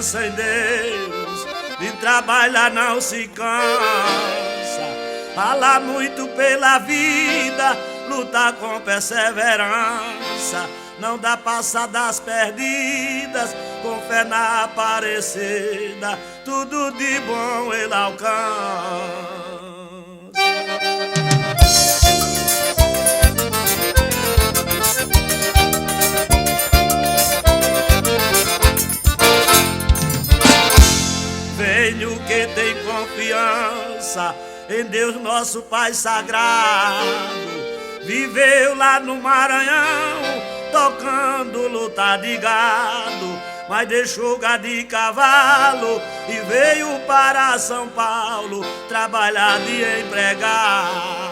confiança em Deus, de trabalhar não se cansa, rala muito pela vida, lutar com perseverança, não dá passadas perdidas, com fé na Aparecida, tudo de bom ele alcança. Venho que tem confiança em Deus nosso Pai sagrado, viveu lá no Maranhão, tocando luta de gado, mas deixou gado de cavalo e veio para São Paulo trabalhar de empregado.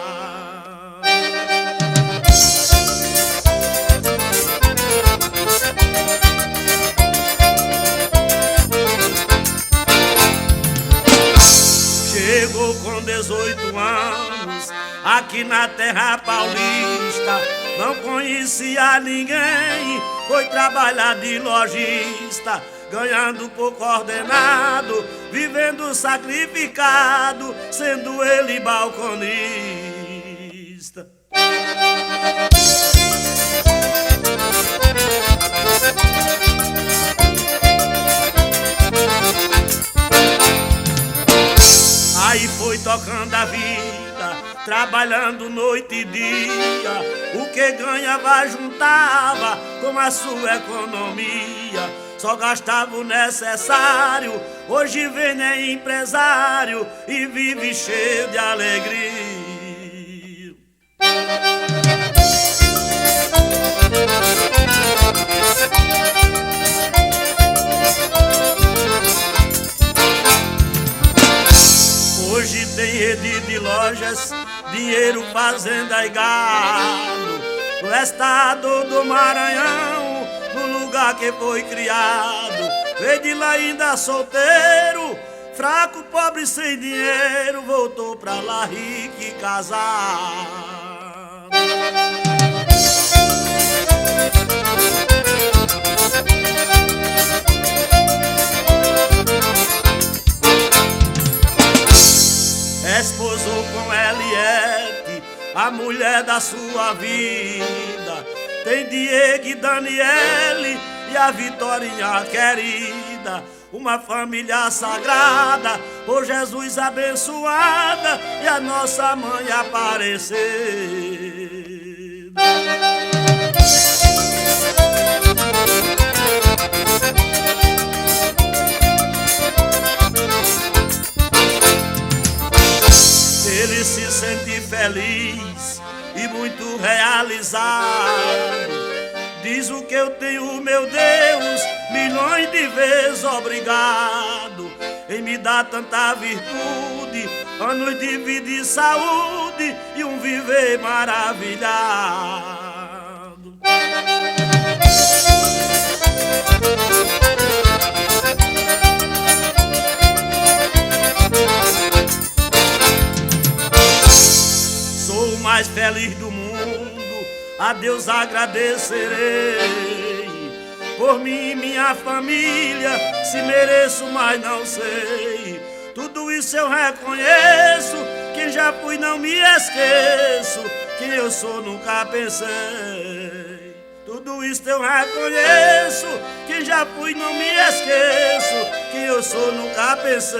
Chegou com 18 anos aqui na terra paulista, não conhecia ninguém, foi trabalhar de lojista, ganhando pouco ordenado, vivendo sacrificado, sendo ele balconista. Aí foi tocando a vida, trabalhando noite e dia, o que ganhava juntava com a sua economia, só gastava o necessário, hoje vem é empresário e vive cheio de alegria. Hoje tem rede de lojas, dinheiro, fazenda e gado, no estado do Maranhão, no lugar que foi criado. Veio de lá ainda solteiro, fraco, pobre, sem dinheiro, voltou pra lá rico e casado. Esposou com Eliette, a mulher da sua vida, tem Diego e Daniele e a Vitorinha querida, uma família sagrada, por Jesus abençoada, e a nossa mãe Aparecida. Ele se sente feliz e muito realizado, diz: o que eu tenho, meu Deus, milhões de vezes obrigado, em me dar tanta virtude, anos de vida e saúde e um viver maravilhado. Sou o mais feliz do mundo, a Deus agradecerei, por mim e minha família, se mereço, mas não sei. Tudo isso eu reconheço, quem já fui não me esqueço, quem eu sou nunca pensei. Tudo isso eu reconheço, quem já fui não me esqueço, quem eu sou nunca pensei.